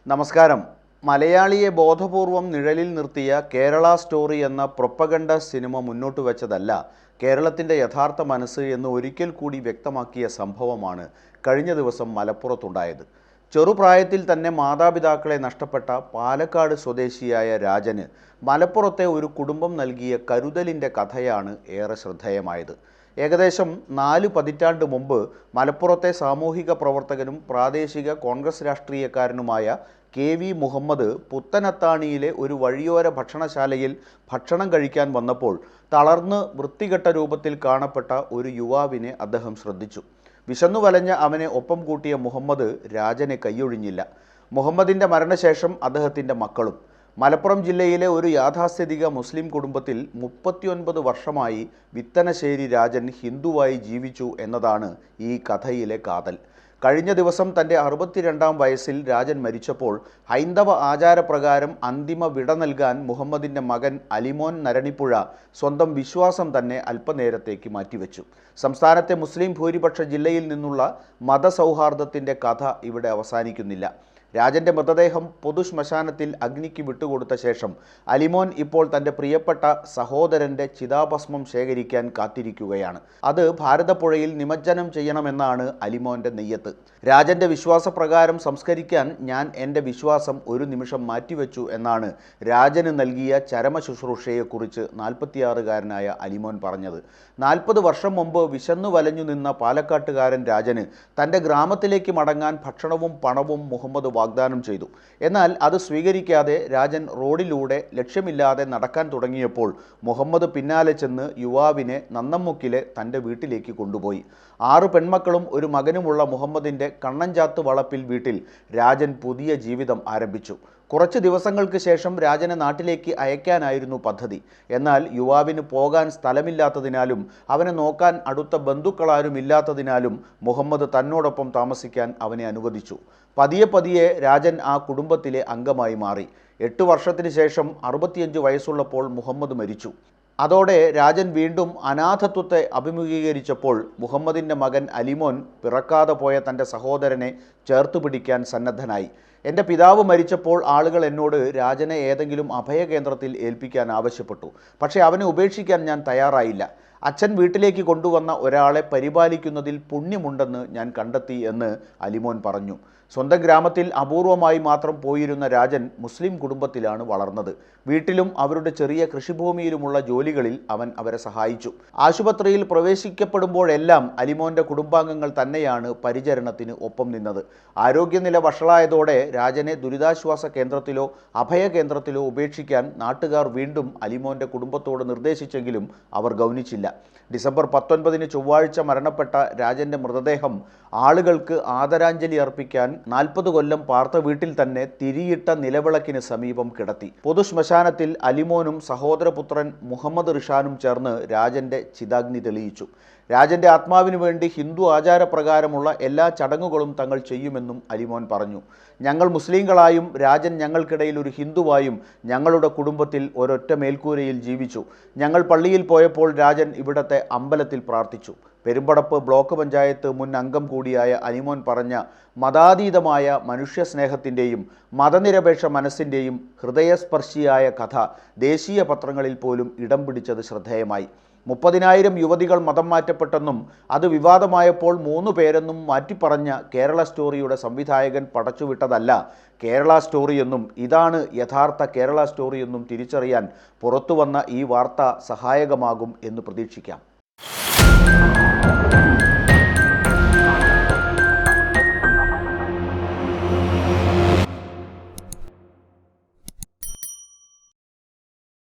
നമസ്കാരം. മലയാളിയെ ബോധപൂർവം നിഴലിൽ നിർത്തിയ കേരള സ്റ്റോറി എന്ന പ്രൊപ്പഗണ്ട സിനിമ മുന്നോട്ട് വെച്ചതല്ല കേരളത്തിൻ്റെ യഥാർത്ഥ മനസ്സ് എന്ന് ഒരിക്കൽ കൂടി വ്യക്തമാക്കിയ സംഭവമാണ് കഴിഞ്ഞ ദിവസം മലപ്പുറത്തുണ്ടായത്. ചെറുപ്രായത്തിൽ തന്നെ മാതാപിതാക്കളെ നഷ്ടപ്പെട്ട പാലക്കാട് സ്വദേശിയായ രാജന് മലപ്പുറത്തെ ഒരു കുടുംബം നൽകിയ കരുതലിൻ്റെ കഥയാണ് ഏറെ ശ്രദ്ധേയമായത്. ഏകദേശം 4 പതിറ്റാണ്ട് മുമ്പ് മലപ്പുറത്തെ സാമൂഹിക പ്രവർത്തകനും പ്രാദേശിക കോൺഗ്രസ് രാഷ്ട്രീയക്കാരനുമായ KV മുഹമ്മദ് പുത്തനത്താണിയിലെ ഒരു വഴിയോര ഭക്ഷണശാലയിൽ ഭക്ഷണം കഴിക്കാൻ വന്നപ്പോൾ തളർന്ന് വൃത്തികെട്ട രൂപത്തിൽ കാണപ്പെട്ട ഒരു യുവാവിനെ അദ്ദേഹം ശ്രദ്ധിച്ചു. വിശന്നു വലഞ്ഞ അവനെ ഒപ്പം കൂട്ടിയ മുഹമ്മദ് രാജനെ കൈയൊഴിഞ്ഞില്ല. മുഹമ്മദിൻ്റെ മരണശേഷം അദ്ദേഹത്തിൻ്റെ മക്കളും. മലപ്പുറം ജില്ലയിലെ ഒരു യാഥാസ്ഥിതിക മുസ്ലിം കുടുംബത്തിൽ 39 വർഷമായി വിത്തനശ്ശേരി രാജൻ ഹിന്ദുവായി ജീവിച്ചു എന്നതാണ് ഈ കഥയിലെ കാതൽ. കഴിഞ്ഞ ദിവസം തൻ്റെ 62-ാം വയസ്സിൽ രാജൻ മരിച്ചപ്പോൾ ഹൈന്ദവ ആചാരപ്രകാരം അന്തിമ വിട നൽകാൻ മുഹമ്മദിൻ്റെ മകൻ അലിമോൻ നരണിപ്പുഴ സ്വന്തം വിശ്വാസം തന്നെ അല്പനേരത്തേക്ക് മാറ്റിവെച്ചു. സംസ്ഥാനത്തെ മുസ്ലിം ഭൂരിപക്ഷ ജില്ലയിൽ നിന്നുള്ള മതസൗഹാർദ്ദത്തിൻ്റെ കഥ ഇവിടെ അവസാനിക്കുന്നില്ല. രാജൻ്റെ മൃതദേഹം പൊതുശ്മശാനത്തിൽ അഗ്നിക്ക് വിട്ടുകൊടുത്ത ശേഷം അലിമോൻ ഇപ്പോൾ തൻ്റെ പ്രിയപ്പെട്ട സഹോദരൻ്റെ ചിതാഭസ്മം ശേഖരിക്കാൻ കാത്തിരിക്കുകയാണ്. അത് ഭാരതപ്പുഴയിൽ നിമജ്ജനം ചെയ്യണമെന്നാണ് അലിമോൻ്റെ നെയ്യത്ത്. രാജൻ്റെ വിശ്വാസപ്രകാരം സംസ്കരിക്കാൻ ഞാൻ എൻ്റെ വിശ്വാസം ഒരു നിമിഷം മാറ്റിവെച്ചു എന്നാണ് രാജന് നൽകിയ ചരമ ശുശ്രൂഷയെക്കുറിച്ച് 46-കാരനായ അലിമോൻ പറഞ്ഞത്. 40 വർഷം മുമ്പ് വിശന്നു വലഞ്ഞു നിന്ന പാലക്കാട്ടുകാരൻ രാജന് തൻ്റെ ഗ്രാമത്തിലേക്ക് മടങ്ങാൻ ഭക്ഷണവും പണവും മുഹമ്മദ് വാഗ്ദാനം ചെയ്തു. എന്നാൽ അത് സ്വീകരിക്കാതെ രാജൻ റോഡിലൂടെ ലക്ഷ്യമില്ലാതെ നടക്കാൻ തുടങ്ങിയപ്പോൾ മുഹമ്മദ് പിന്നാലെ ചെന്ന് യുവാവിനെ നന്നമ്മുക്കിലെ തൻ്റെ വീട്ടിലേക്ക് കൊണ്ടുപോയി. 6 പെൺമക്കളും ഒരു മകനുമുള്ള മുഹമ്മദിൻ്റെ കണ്ണഞ്ചാത്ത് വളപ്പിൽ വീട്ടിൽ രാജൻ പുതിയ ജീവിതം ആരംഭിച്ചു. കുറച്ച് ദിവസങ്ങൾക്ക് ശേഷം രാജനെ നാട്ടിലേക്ക് അയക്കാനായിരുന്നു പദ്ധതി. എന്നാൽ യുവാവിന് പോകാൻ സ്ഥലമില്ലാത്തതിനാലും അവനെ നോക്കാൻ അടുത്ത ബന്ധുക്കളാരും ഇല്ലാത്തതിനാലും മുഹമ്മദ് തന്നോടൊപ്പം താമസിക്കാൻ അവനെ അനുവദിച്ചു. പതിയെ രാജൻ ആ കുടുംബത്തിലെ അംഗമായി മാറി. 8 വർഷത്തിന് ശേഷം 65 വയസ്സുള്ളപ്പോൾ മുഹമ്മദ് മരിച്ചു. അതോടെ രാജൻ വീണ്ടും അനാഥത്വത്തെ അഭിമുഖീകരിച്ചപ്പോൾ മുഹമ്മദിൻ്റെ മകൻ അലിമോൻ പിറക്കാതെ പോയ തൻ്റെ സഹോദരനെ ചേർത്തുപിടിക്കാൻ സന്നദ്ധനായി. എൻ്റെ പിതാവ് മരിച്ചപ്പോൾ ആളുകൾ എന്നോട് രാജനെ ഏതെങ്കിലും അഭയകേന്ദ്രത്തിൽ ഏൽപ്പിക്കാൻ ആവശ്യപ്പെട്ടു. പക്ഷേ അവനെ ഉപേക്ഷിക്കാൻ ഞാൻ തയ്യാറായില്ല. അച്ഛൻ വീട്ടിലേക്ക് കൊണ്ടുവന്ന ഒരാളെ പരിപാലിക്കുന്നതിൽ പുണ്യമുണ്ടെന്ന് ഞാൻ കണ്ടെത്തി എന്ന് അലിമോൻ പറഞ്ഞു. സ്വന്തം ഗ്രാമത്തിൽ അപൂർവമായി മാത്രം പോയിരുന്ന രാജൻ മുസ്ലിം കുടുംബത്തിലാണ് വളർന്നത്. വീട്ടിലും അവരുടെ ചെറിയ കൃഷിഭൂമിയിലുമുള്ള ജോലികളിൽ അവൻ അവരെ സഹായിച്ചു. ആശുപത്രിയിൽ പ്രവേശിക്കപ്പെടുമ്പോഴെല്ലാം അലിമോൻ്റെ കുടുംബാംഗങ്ങൾ തന്നെയാണ് പരിചരണത്തിന് ഒപ്പം നിന്നത്. ആരോഗ്യനില വഷളായതോടെ രാജനെ ദുരിതാശ്വാസ കേന്ദ്രത്തിലോ അഭയകേന്ദ്രത്തിലോ ഉപേക്ഷിക്കാൻ നാട്ടുകാർ വീണ്ടും അലിമോൻ്റെ കുടുംബത്തോട് നിർദ്ദേശിച്ചെങ്കിലും അവർ ഗൗനിച്ചില്ല. ഡിസംബർ 19-ന് ചൊവ്വാഴ്ച മരണപ്പെട്ട രാജൻ്റെ മൃതദേഹം ആളുകൾക്ക് ആദരാഞ്ജലി അർപ്പിക്കാൻ 40 കൊല്ലം പാർത്ത വീട്ടിൽ തന്നെ തിരിയിട്ട നിലവിളക്കിന് സമീപം കിടത്തി. പൊതുശ്മശാനത്തിൽ അലിമോനും സഹോദരപുത്രൻ മുഹമ്മദ് റിഷാനും ചേർന്ന് രാജൻ്റെ ചിതാഗ്നി തെളിയിച്ചു. രാജൻ്റെ ആത്മാവിനു വേണ്ടി ഹിന്ദു ആചാരപ്രകാരമുള്ള എല്ലാ ചടങ്ങുകളും തങ്ങൾ ചെയ്യുമെന്നും അലിമോൻ പറഞ്ഞു. ഞങ്ങൾ മുസ്ലിങ്ങളായും രാജൻ ഞങ്ങൾക്കിടയിൽ ഒരു ഹിന്ദുവായും ഞങ്ങളുടെ കുടുംബത്തിൽ ഒരൊറ്റ മേൽക്കൂരയിൽ ജീവിച്ചു. ഞങ്ങൾ പള്ളിയിൽ പോയപ്പോൾ രാജൻ ഇവിടത്തെ അമ്പലത്തിൽ പ്രാർത്ഥിച്ചു. പെരുമ്പടപ്പ് ബ്ലോക്ക് പഞ്ചായത്ത് മുൻ അംഗം കൂടിയായ അലിമോൻ പറഞ്ഞ മതാതീതമായ മനുഷ്യസ്നേഹത്തിൻ്റെയും മതനിരപേക്ഷ മനസ്സിൻ്റെയും ഹൃദയസ്പർശിയായ കഥ ദേശീയ പത്രങ്ങളിൽ പോലും ഇടം പിടിച്ചത് ശ്രദ്ധേയമായി. 30,000 യുവതികൾ മതം മാറ്റപ്പെട്ടെന്നും അത് വിവാദമായപ്പോൾ 3 പേരെന്നും മാറ്റിപ്പറഞ്ഞ കേരള സ്റ്റോറിയുടെ സംവിധായകൻ പടച്ചുവിട്ടതല്ല കേരള സ്റ്റോറിയെന്നും ഇതാണ് യഥാർത്ഥ കേരള സ്റ്റോറിയെന്നും തിരിച്ചറിയാൻ പുറത്തുവന്ന ഈ വാർത്ത സഹായകമാകും എന്ന് പ്രതീക്ഷിക്കാം.